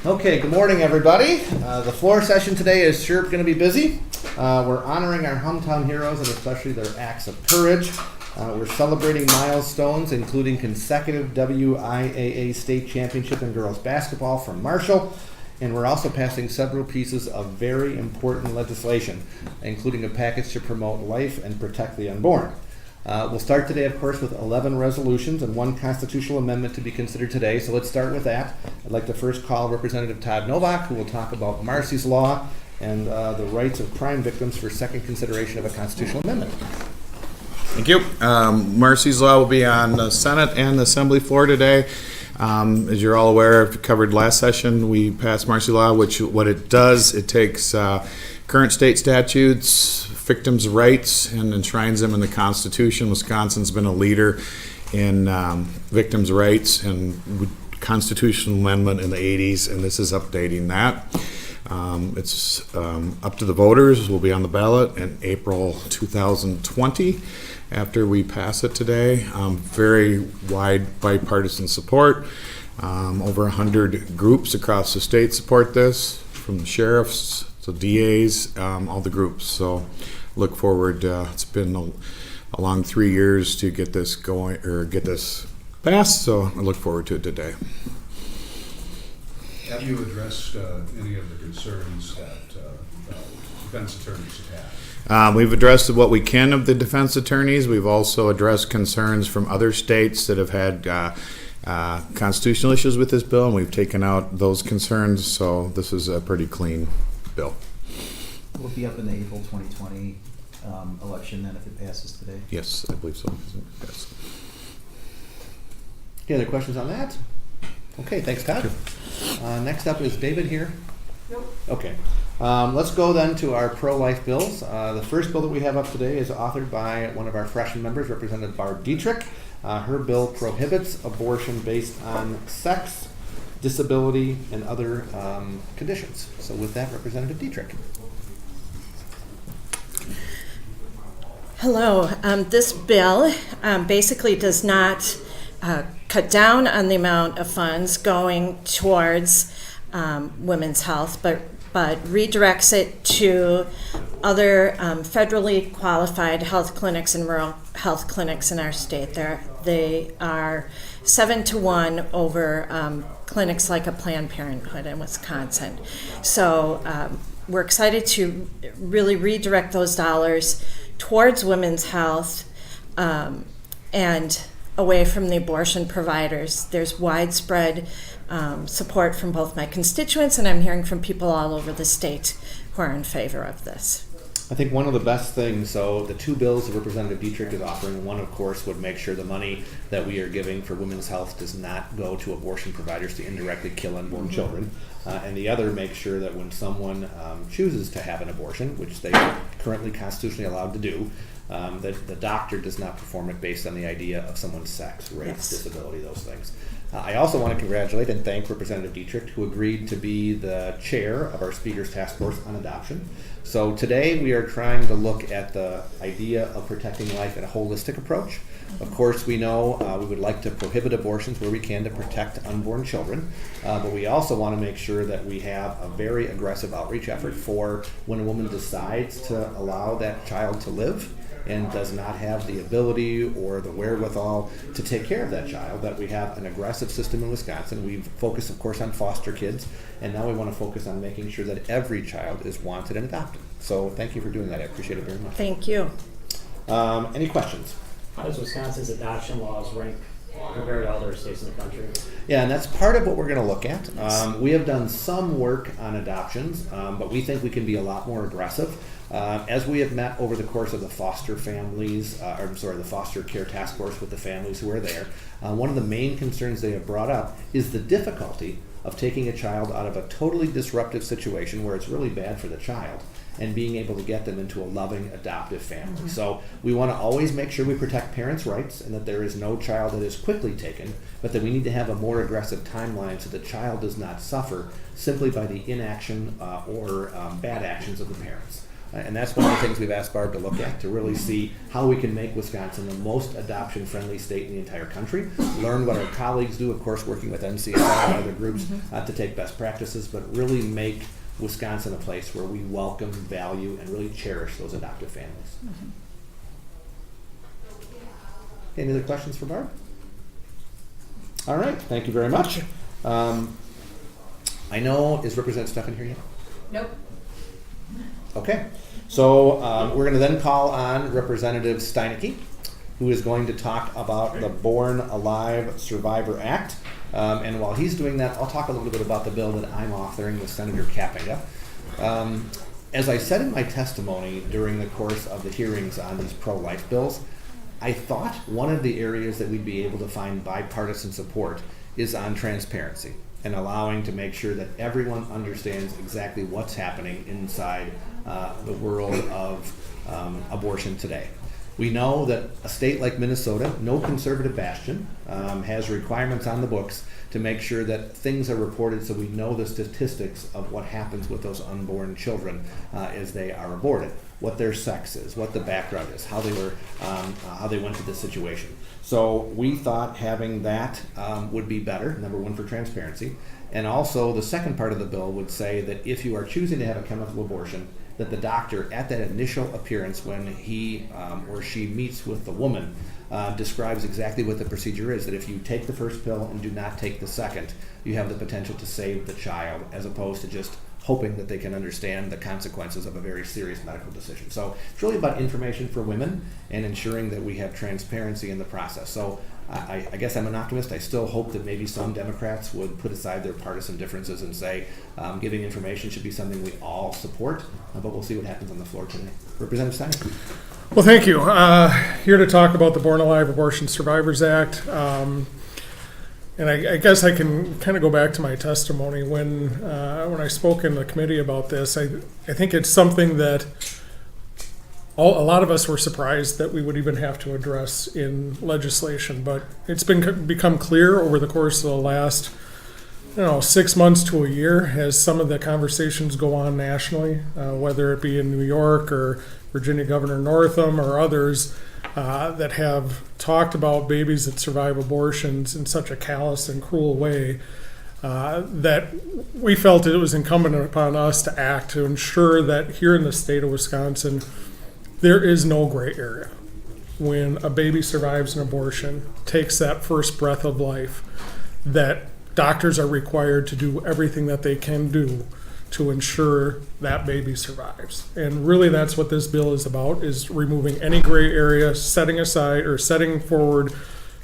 Okay, good morning, everybody. The floor session today is sure going to be busy. We're honoring our hometown heroes and especially their acts of courage. We're celebrating milestones, including consecutive WIAA state championship in girls basketball from Marshall. And we're also passing several pieces of very important legislation, including a package to promote life and protect the unborn. We'll start today, of course, with 11 resolutions and one constitutional amendment to be considered today. So let's start with that. I'd like to first call Representative Todd Novak, who will talk about Marcy's Law and the rights of crime victims for second consideration of a constitutional amendment. Thank you. Marcy's Law will be on the Senate and the Assembly floor today. As you're all aware, I've covered last session, we passed Marcy Law, which what it does, it takes current state statutes, victims' rights, and enshrines them in the Constitution. Wisconsin's been a leader in victims' rights and constitutional amendment in the 80s, and this is updating that. It's up to the voters. Will be on the ballot in April 2020 after we pass it today. Very wide bipartisan support. Over 100 groups across the state support this, from the sheriffs to DAs, all the groups. So look forward. It's been a long 3 years to get this going or get this passed, so I look forward to it today. Have you addressed any of the concerns that defense attorneys have had? We've addressed what we can of the defense attorneys. We've also addressed concerns from other states that have had constitutional issues with this bill, and we've taken out those concerns, so this is a pretty clean bill. Will it be up in the April 2020 election then if it passes today? Yes, I believe so. Yes. Any other questions on that? Okay, thanks, Todd. Next up is David here. Nope. Okay. Let's go then to our pro-life bills. The first bill that we have up today is authored by one of our freshman members, Representative Barb Dietrich. Her bill prohibits abortion based on sex, disability, and other conditions. So with that, Representative Dietrich. Hello. This bill basically does not cut down on the amount of funds going towards women's health, but redirects it to other federally qualified health clinics and rural health clinics in our state. They are 7-to-1 over clinics like a Planned Parenthood in Wisconsin. So we're excited to really redirect those dollars towards women's health and away from the abortion providers. There's widespread support from both my constituents, and I'm hearing from people all over the state who are in favor of this. I think one of the best things, so the two bills that Representative Dietrich is offering, one of course would make sure the money that we are giving for women's health does not go to abortion providers to indirectly kill unborn children. And the other makes sure that when someone chooses to have an abortion, which they are currently constitutionally allowed to do, that the doctor does not perform it based on the idea of someone's sex, race, Yes. disability, those things. I also want to congratulate and thank Representative Dietrich, who agreed to be the chair of our Speaker's Task Force on Adoption. So today we are trying to look at the idea of protecting life in a holistic approach. Of course, we know we would like to prohibit abortions where we can to protect unborn children, but we also want to make sure that we have a very aggressive outreach effort for when a woman decides to allow that child to live and does not have the ability or the wherewithal to take care of that child, that we have an aggressive system in Wisconsin. We've focused, of course, on foster kids, and now we want to focus on making sure that every child is wanted and adopted. So thank you for doing that. I appreciate it very much. Thank you. Any questions? How does Wisconsin's adoption laws rank compared to other states in the country? Yeah, and that's part of what we're going to look at. We have done some work on adoptions, but we think we can be a lot more aggressive. As we have met over the course of the foster families, the foster care task force with the families who are there, one of the main concerns they have brought up is the difficulty of taking a child out of a totally disruptive situation where it's really bad for the child and being able to get them into a loving adoptive family. Mm-hmm. So we want to always make sure we protect parents' rights and that there is no child that is quickly taken, but that we need to have a more aggressive timeline so the child does not suffer simply by the inaction or bad actions of the parents. And that's one of the things we've asked Barb to look at, to really see how we can make Wisconsin the most adoption-friendly state in the entire country. Learn what our colleagues do, of course, working with NCSI and other groups to take best practices, but really make Wisconsin a place where we welcome, value, and really cherish those adoptive families. Any other questions for Barb? All right, thank you very much. I know, is Representative Stefan here yet? Nope. Okay, so we're going to then call on Representative Steinecke, who is going to talk about the Born Alive Survivor Act. And while he's doing that, I'll talk a little bit about the bill that I'm authoring with Senator Kapenga. As I said in my testimony during the course of the hearings on these pro-life bills, I thought one of the areas that we'd be able to find bipartisan support is on transparency and allowing to make sure that everyone understands exactly what's happening inside the world of abortion today. We know that a state like Minnesota, no conservative bastion, has requirements on the books to make sure that things are reported so we know the statistics of what happens with those unborn children as they are aborted, what their sex is, what the background is, how they went to this situation. So we thought having that would be better, number one, for transparency. And also the second part of the bill would say that if you are choosing to have a chemical abortion, that the doctor at that initial appearance when he or she meets with the woman describes exactly what the procedure is, that if you take the first pill and do not take the second, you have the potential to save the child, as opposed to just hoping that they can understand the consequences of a very serious medical decision. So it's really about information for women and ensuring that we have transparency in the process. So I guess I'm an optimist. I still hope that maybe some Democrats would put aside their partisan differences and say giving information should be something we all support, but we'll see what happens on the floor today. Representative Stein. Well, thank you. Here to talk about the Born Alive Abortion Survivors Act. And I guess I can kind of go back to my testimony when I spoke in the committee about this. I think it's something that a lot of us were surprised that we would even have to address in legislation, but it's become clear over the course of the last 6 months to a year as some of the conversations go on nationally, whether it be in New York or Virginia Governor Northam or others that have talked about babies that survive abortions in such a callous and cruel way, that we felt it was incumbent upon us to act to ensure that here in the state of Wisconsin, there is no gray area. When a baby survives an abortion, takes that first breath of life, that doctors are required to do everything that they can do to ensure that baby survives. And really that's what this bill is about, is removing any gray area, setting aside or setting forward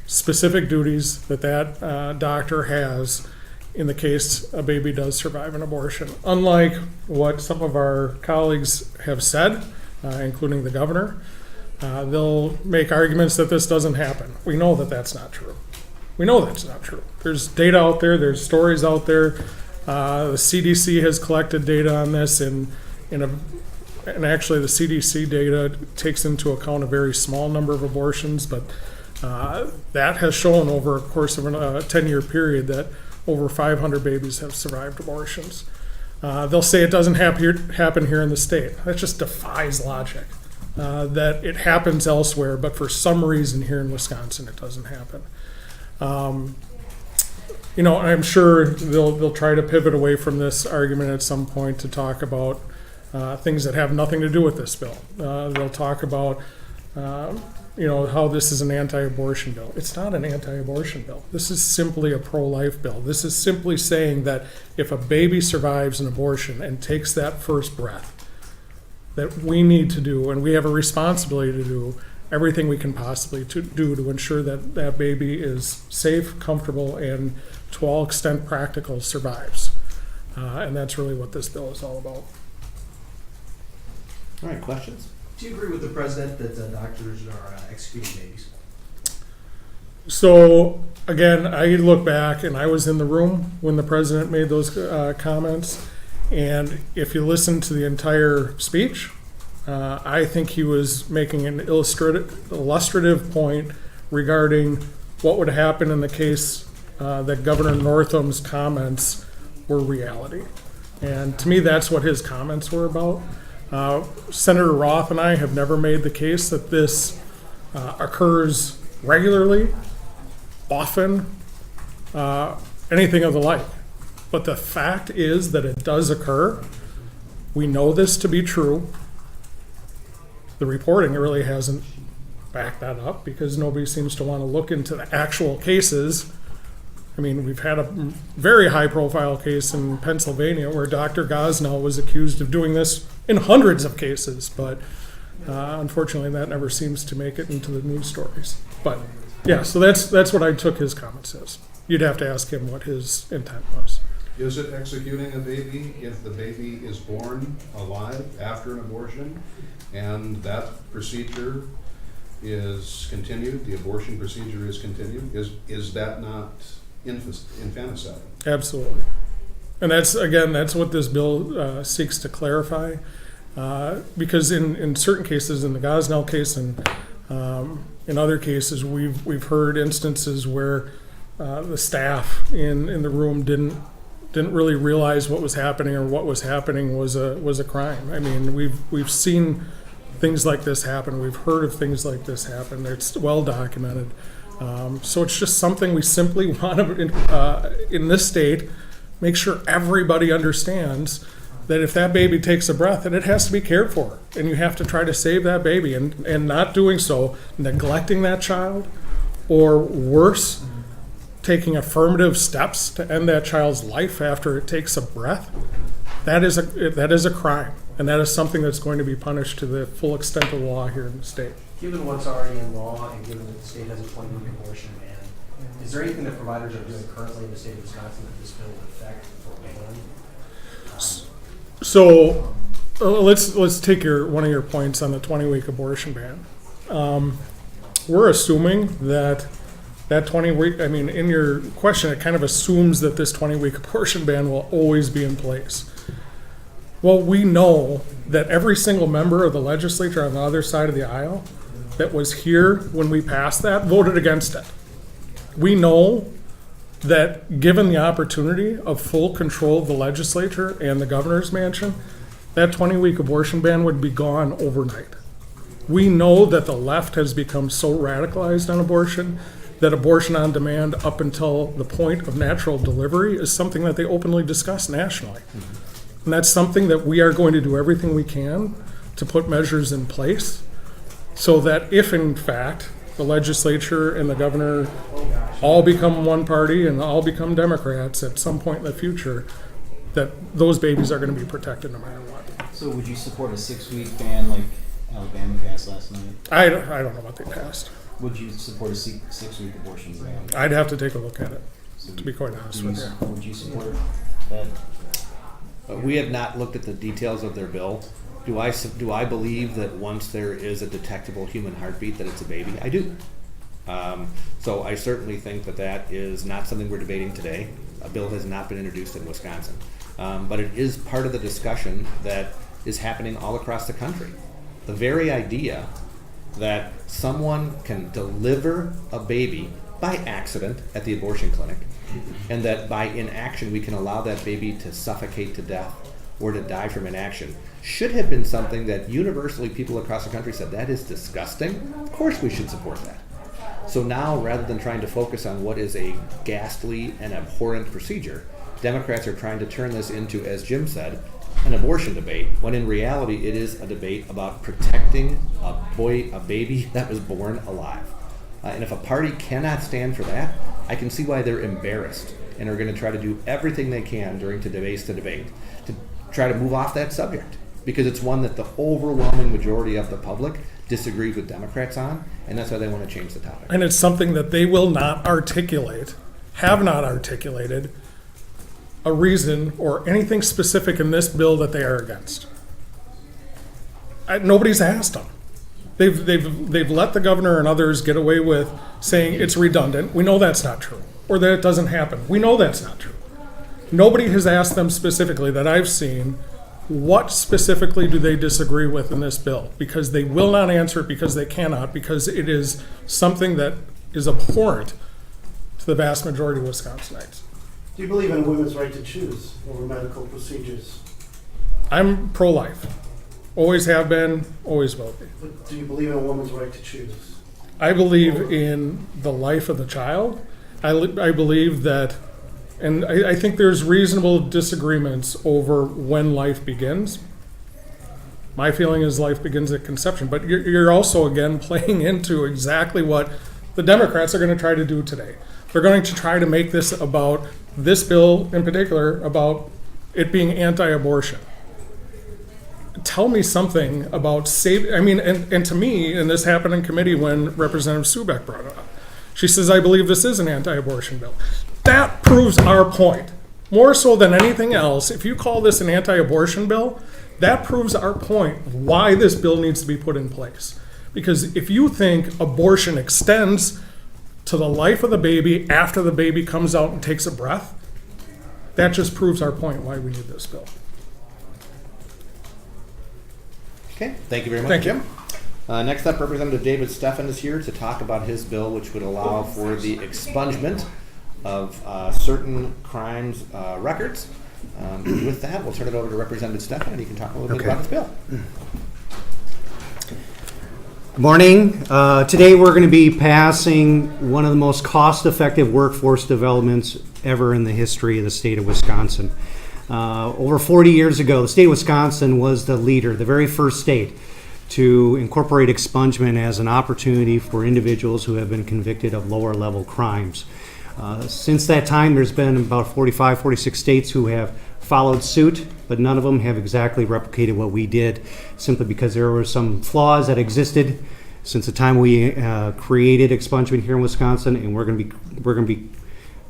specific duties that doctor has in the case a baby does survive an abortion. Unlike what some of our colleagues have said, including the governor, they'll make arguments that this doesn't happen. We know that that's not true. We know that's not true. There's data out there, there's stories out there. The CDC has collected data on this, and actually the CDC data takes into account a very small number of abortions, but that has shown over a course of a 10-year period that over 500 babies have survived abortions. They'll say it doesn't happen here in the state. That just defies logic. That it happens elsewhere, but for some reason here in Wisconsin it doesn't happen. I'm sure they'll try to pivot away from this argument at some point to talk about things that have nothing to do with this bill. They'll talk about how this is an anti-abortion bill. It's not an anti-abortion bill. This is simply a pro-life bill. This is simply saying that if a baby survives an abortion and takes that first breath, that we need to do, and we have a responsibility to do, everything we can possibly do to ensure that that baby is safe, comfortable, and to all extent practical survives. And that's really what this bill is all about. All right, questions? Do you agree with the president that doctors are executing babies? So again, I look back and I was in the room when the president made those comments. And if you listen to the entire speech, I think he was making an illustrative point regarding what would happen in the case that Governor Northam's comments were reality. And to me, that's what his comments were about. Senator Roth and I have never made the case that this occurs regularly, often, anything of the like. But the fact is that it does occur. We know this to be true. The reporting really hasn't backed that up because nobody seems to want to look into the actual cases. I mean, we've had a very high-profile case in Pennsylvania where Dr. Gosnell was accused of doing this in hundreds of cases, but unfortunately that never seems to make it into the news stories. But yeah, so that's what I took his comments as. You'd have to ask him what his intent was. Is it executing a baby if the baby is born alive after an abortion and that procedure is continued, the abortion procedure is continued? Is that not infanticide? Absolutely. And that's what this bill seeks to clarify. Because in certain cases, in the Gosnell case and in other cases, we've heard instances where the staff in the room didn't really realize what was happening, or what was happening was a crime. I mean, we've seen things like this happen. We've heard of things like this happen. It's well documented. So it's just something we simply want to, in this state, make sure everybody understands that if that baby takes a breath, that it has to be cared for, and you have to try to save that baby, and not doing so, neglecting that child, or worse, taking affirmative steps to end that child's life after it takes a breath, that is a crime, and that is something that's going to be punished to the full extent of the law here in the state. Given what's already in law and given that the state has a 20-week abortion ban, is there anything that providers are doing currently in the state of Wisconsin that this bill would affect or ban? So let's take one of your points on the 20-week abortion ban. We're assuming that 20-week, I mean, in your question, it kind of assumes that this 20-week abortion ban will always be in place. Well, we know that every single member of the legislature on the other side of the aisle that was here when we passed that voted against it. We know that given the opportunity of full control of the legislature and the governor's mansion, that 20-week abortion ban would be gone overnight. We know that the left has become so radicalized on abortion that abortion on demand up until the point of natural delivery is something that they openly discuss nationally. And that's something that we are going to do everything we can to put measures in place so that if, in fact, the legislature and the governor all become one party and all become Democrats at some point in the future, that those babies are going to be protected no matter what. So would you support a 6-week ban like Alabama passed last night? I don't know what they passed. Would you support a 6-week abortion ban? I'd have to take a look at it, So to be quite honest with you. Would you support that? We have not looked at the details of their bill. Do I believe that once there is a detectable human heartbeat that it's a baby? I do. So I certainly think that is not something we're debating today. A bill has not been introduced in Wisconsin. But it is part of the discussion that is happening all across the country. The very idea that someone can deliver a baby by accident at the abortion clinic, and that by inaction we can allow that baby to suffocate to death or to die from inaction, should have been something that universally people across the country said, that is disgusting. Of course we should support that. So now, rather than trying to focus on what is a ghastly and abhorrent procedure, Democrats are trying to turn this into, as Jim said, an abortion debate, when in reality it is a debate about protecting a baby that was born alive. And if a party cannot stand for that, I can see why they're embarrassed and are going to try to do everything they can during today's debate to try to move off that subject, because it's one that the overwhelming majority of the public disagrees with Democrats on, and that's why they want to change the topic. And it's something that they will not articulate, have not articulated, a reason or anything specific in this bill that they are against. Nobody's asked them. They've let the governor and others get away with saying it's redundant. We know that's not true, or that it doesn't happen. We know that's not true. Nobody has asked them specifically that I've seen, what specifically do they disagree with in this bill? Because they will not answer it, because they cannot, because it is something that is abhorrent to the vast majority of Wisconsinites. Do you believe in women's right to choose over medical procedures? I'm pro-life. Always have been, always will be. But do you believe in a woman's right to choose? I believe in the life of the child. I believe that, and I think there's reasonable disagreements over when life begins. My feeling is life begins at conception, but you're also, again, playing into exactly what the Democrats are going to try to do today. They're going to try to make this about, this bill in particular, about it being anti-abortion. Tell me something about and to me, and this happened in committee when Representative Subeck brought it up. She says, I believe this is an anti-abortion bill. That proves our point. More so than anything else, if you call this an anti-abortion bill, that proves our point why this bill needs to be put in place. Because if you think abortion extends to the life of the baby after the baby comes out and takes a breath, that just proves our point why we need this bill. Okay, thank you very much, Thank you. Jim. Next up, Representative David Steffen is here to talk about his bill, which would allow for the expungement of certain crimes records. With that, we'll turn it over to Representative Steffen, and he can talk a little bit about his bill. Good morning. Today we're going to be passing one of the most cost-effective workforce developments ever in the history of the state of Wisconsin. Over 40 years ago, the state of Wisconsin was the leader, the very first state to incorporate expungement as an opportunity for individuals who have been convicted of lower-level crimes. Since that time, there's been about 45, 46 states who have followed suit, but none of them have exactly replicated what we did, simply because there were some flaws that existed since the time we created expungement here in Wisconsin, and we're going to be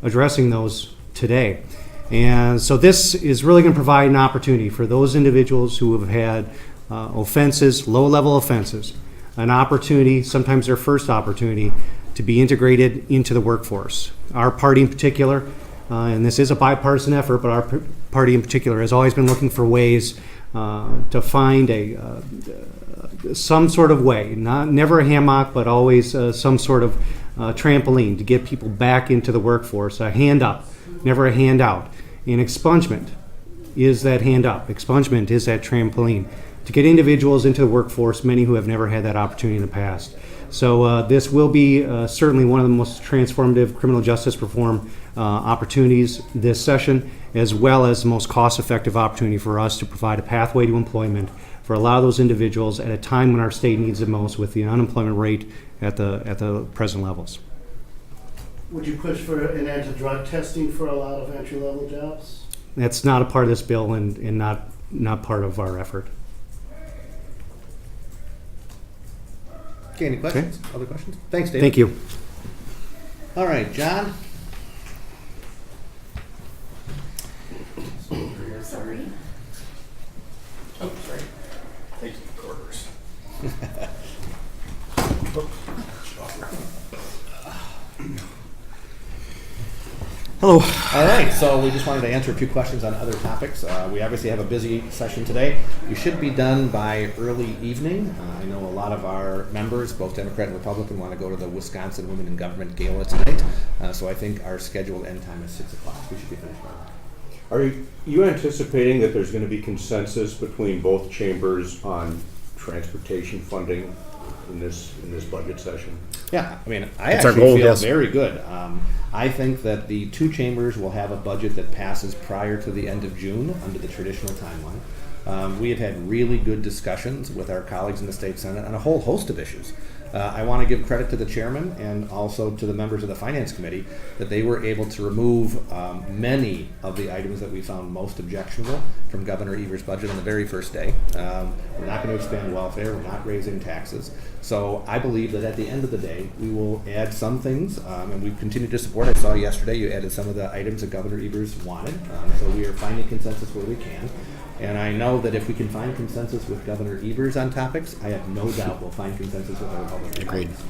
addressing those today. And so this is really going to provide an opportunity for those individuals who have had offenses, low-level offenses, an opportunity, sometimes their first opportunity, to be integrated into the workforce. Our party in particular, and this is a bipartisan effort, but our party in particular has always been looking for ways to find some sort of way, never a hammock, but always some sort of trampoline to get people back into the workforce, a hand up, never a hand out. And expungement is that hand up. Expungement is that trampoline to get individuals into the workforce, many who have never had that opportunity in the past. So this will be certainly one of the most transformative criminal justice reform opportunities this session, as well as the most cost-effective opportunity for us to provide a pathway to employment for a lot of those individuals at a time when our state needs it most, with the unemployment rate at the present levels. Would you push for an end to drug testing for a lot of entry-level jobs? That's not a part of this bill and not part of our effort. Okay, any questions? Other questions? Thanks, David. Thank you. All right, John. Sorry. Oh, sorry. Thank you, quarters. Hello. All right, so we just wanted to answer a few questions on other topics. We obviously have a busy session today. You should be done by early evening. I know a lot of our members, both Democrat and Republican, want to go to the Wisconsin Women in Government Gala tonight. So I think our scheduled end time is 6 o'clock. We should be finished by then. Are you anticipating that there's going to be consensus between both chambers on transportation funding in this budget session? Yeah, I mean, I That's our actually goal, feel yes. very good. I think that the two chambers will have a budget that passes prior to the end of June under the traditional timeline. We have had really good discussions with our colleagues in the state Senate on a whole host of issues. I want to give credit to the chairman and also to the members of the finance committee that they were able to remove many of the items that we found most objectionable from Governor Evers' budget on the very first day. We're not going to expand welfare. We're not raising taxes. So I believe that at the end of the day, we will add some things, and we've continued to support. I saw yesterday you added some of the items that Governor Evers wanted. So we are finding consensus where we can. And I know that if we can find consensus with Governor Evers on topics, I have no doubt we'll find consensus with our Republican Agreed. colleagues.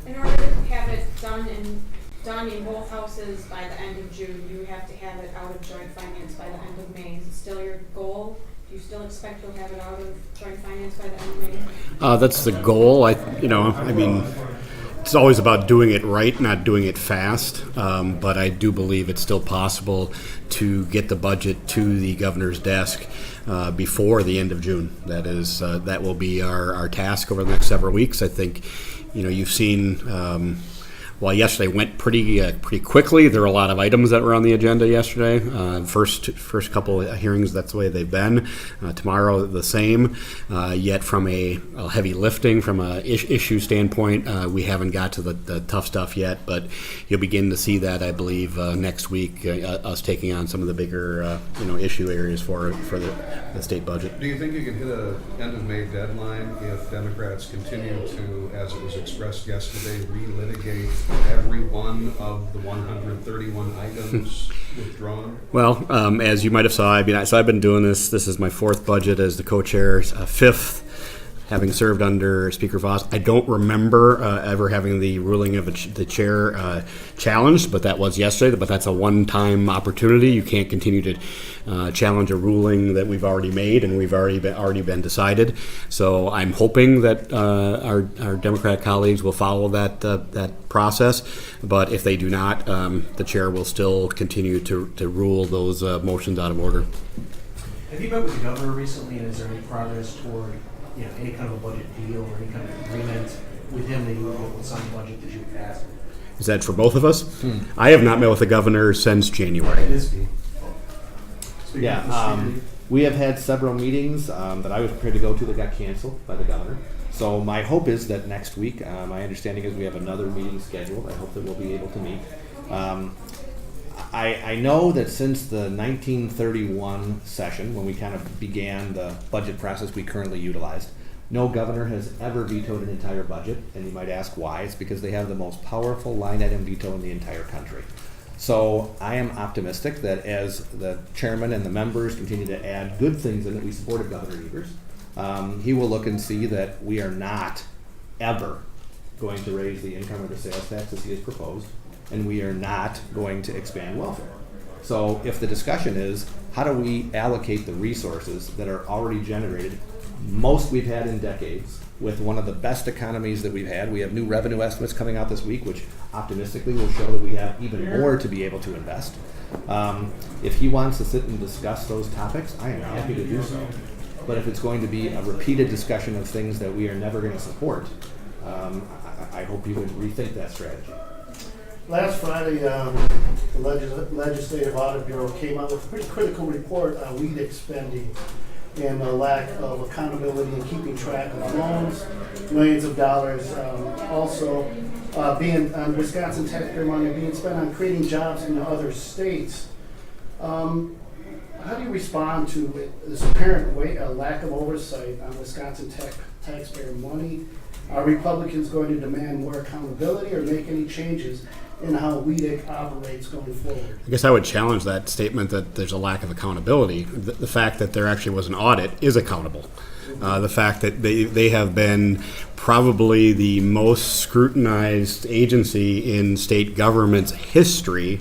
In order to have it done in both houses by the end of June, you have to have it out of joint finance by the end of May. Is it still your goal? Do you still expect to have it out of joint finance by the end of May? That's the goal. it's always about doing it right, not doing it fast. But I do believe it's still possible to get the budget to the governor's desk before the end of June. That will be our task over the next several weeks. I think, you've seen. While yesterday went pretty quickly, there were a lot of items that were on the agenda yesterday. First couple of hearings, that's the way they've been. Tomorrow, the same. Yet from a heavy lifting, from an issue standpoint, we haven't got to the tough stuff yet. But you'll begin to see that, I believe, next week, us taking on some of the bigger issue areas for the state budget. Do you think you can hit a end of May deadline if Democrats continue to, as it was expressed yesterday, relitigate every one of the 131 items withdrawn? Well, as you might have saw, I've been doing this. This is my fourth budget as the co-chair, fifth having served under Speaker Vos. I don't remember ever having the ruling of the chair challenged, but that was yesterday. But that's a one-time opportunity. You can't continue to challenge a ruling that we've already made and we've already been decided. So I'm hoping that our Democrat colleagues will follow that process. But if they do not, the chair will still continue to rule those motions out of order. Have you met with the governor recently, and is there any progress toward any kind of a budget deal or any kind of agreement with him that you would be able to sign the budget that you passed? Is that for both of us? I have not met with the governor since January. We have had several meetings that I was prepared to go to that got canceled by the governor. So my hope is that next week, my understanding is we have another meeting scheduled. I hope that we'll be able to meet. I know that since the 1931 session, when we kind of began the budget process we currently utilized, no governor has ever vetoed an entire budget. And you might ask why. It's because they have the most powerful line item veto in the entire country. So I am optimistic that as the chairman and the members continue to add good things in it, we supported Governor Evers. He will look and see that we are not ever going to raise the income or the sales tax as he has proposed, and we are not going to expand welfare. So if the discussion is how do we allocate the resources that are already generated, most we've had in decades, with one of the best economies that we've had. We have new revenue estimates coming out this week, which optimistically will show that we have even more to be able to invest. If he wants to sit and discuss those topics, I am happy to do so. But if it's going to be a repeated discussion of things that we are never going to support, I hope you would rethink that strategy. Last Friday, the Legislative Audit Bureau came out with a pretty critical report on weed spending and the lack of accountability in keeping track of loans, millions of dollars, also being on Wisconsin taxpayer money being spent on creating jobs in other states. How do you respond to this apparent lack of oversight on Wisconsin taxpayer money? Are Republicans going to demand more accountability or make any changes in how WEDC operates going forward? I guess I would challenge that statement that there's a lack of accountability. The fact that there actually was an audit is accountable. The fact that they have been probably the most scrutinized agency in state government's history,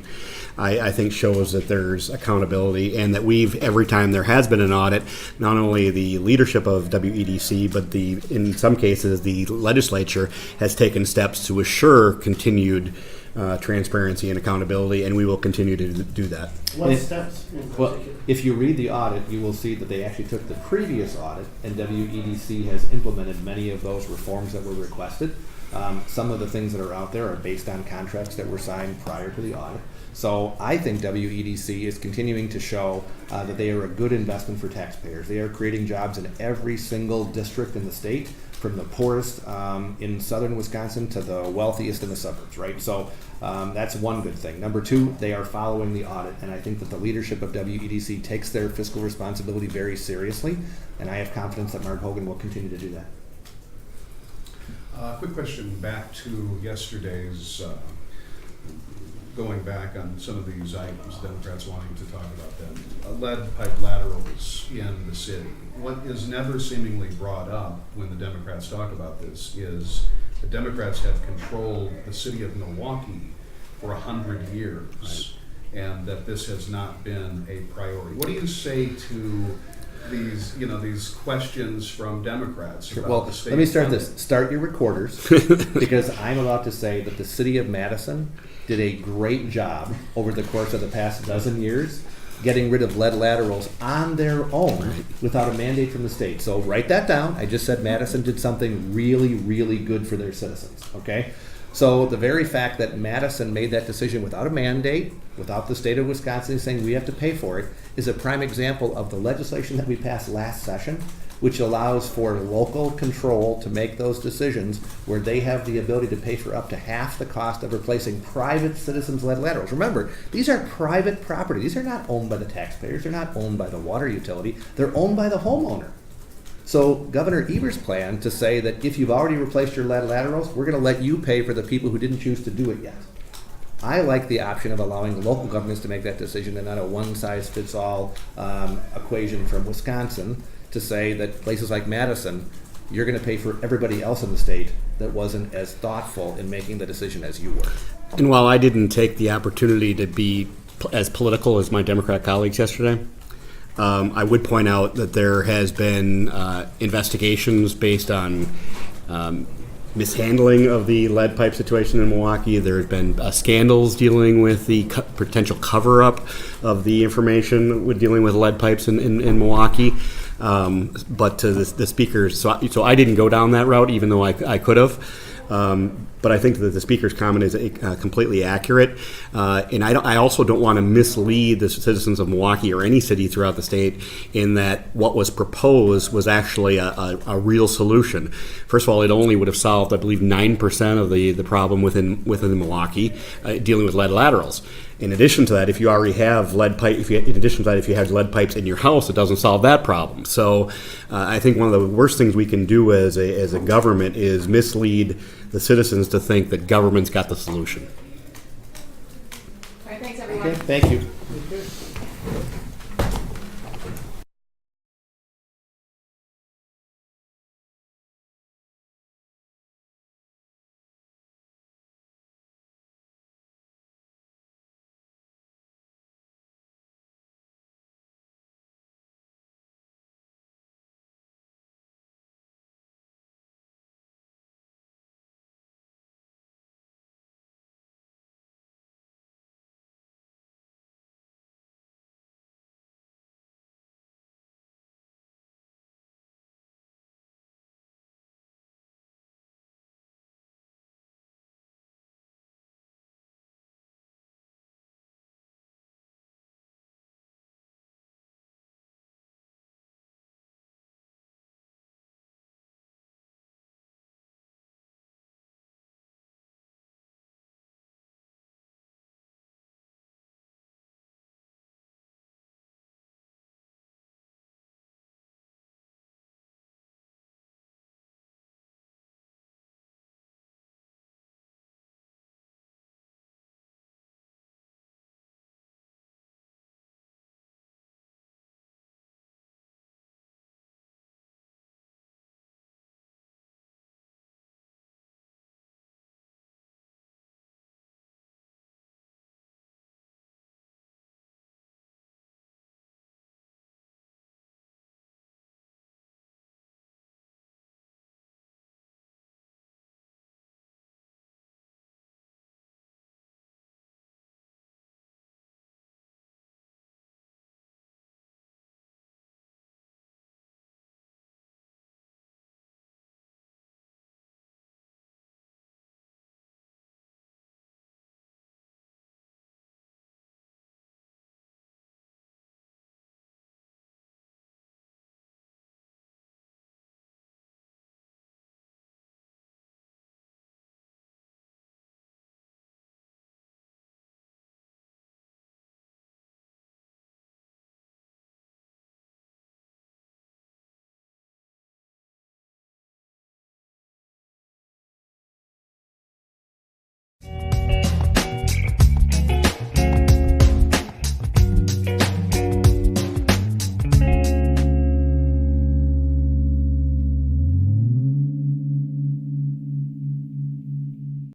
I think shows that there's accountability, and that every time there has been an audit, not only the leadership of WEDC, but in some cases the legislature has taken steps to assure continued transparency and accountability, and we will continue to do that. What steps in particular? Well, if you read the audit, you will see that they actually took the previous audit, and WEDC has implemented many of those reforms that were requested. Some of the things that are out there are based on contracts that were signed prior to the audit. So I think WEDC is continuing to show that they are a good investment for taxpayers. They are creating jobs in every single district in the state, from the poorest in southern Wisconsin to the wealthiest in the suburbs, right? So that's one good thing. Number two, they are following the audit, and I think that the leadership of WEDC takes their fiscal responsibility very seriously, and I have confidence that Mark Hogan will continue to do that. Quick question back to yesterday's, going back on some of these items, Democrats wanting to talk about them. Lead pipe laterals in the city. What is never seemingly brought up when the Democrats talk about this is the Democrats have controlled the city of Milwaukee for 100 years, and that this has not been a priority. What do you say to these questions from Democrats about Well, the state let me start funding. this. Start your recorders, because I'm about to say that the city of Madison did a great job over the course of the past dozen years getting rid of lead laterals on their own without a mandate from the state. So write that down. I just said Madison did something really, really good for their citizens, okay? So the very fact that Madison made that decision without a mandate, without the state of Wisconsin saying we have to pay for it, is a prime example of the legislation that we passed last session, which allows for local control to make those decisions where they have the ability to pay for up to half the cost of replacing private citizens' lead laterals. Remember, these are private property. These are not owned by the taxpayers. They're not owned by the water utility. They're owned by the homeowner. So Governor Evers' plan to say that if you've already replaced your lead laterals, we're going to let you pay for the people who didn't choose to do it yet. I like the option of allowing local governments to make that decision and not a one-size-fits-all equation from Wisconsin to say that places like Madison, you're going to pay for everybody else in the state that wasn't as thoughtful in making the decision as you were. And while I didn't take the opportunity to be as political as my Democrat colleagues yesterday, I would point out that there has been investigations based on mishandling of the lead pipe situation in Milwaukee. There have been scandals dealing with the potential cover-up of the information with dealing with lead pipes in Milwaukee. But to the speakers, so I didn't go down that route, even though I could have. But I think that the speaker's comment is completely accurate, and I also don't want to mislead the citizens of Milwaukee or any city throughout the state in that what was proposed was actually a real solution. First of all, it only would have solved, I believe, 9% of the problem within Milwaukee dealing with lead laterals. In addition to that, if you already have lead pipe, if you have lead pipes in your house, it doesn't solve that problem. So, I think one of the worst things we can do as a government is mislead the citizens to think that government's got the solution. All right, thanks, everyone. Okay, thank you.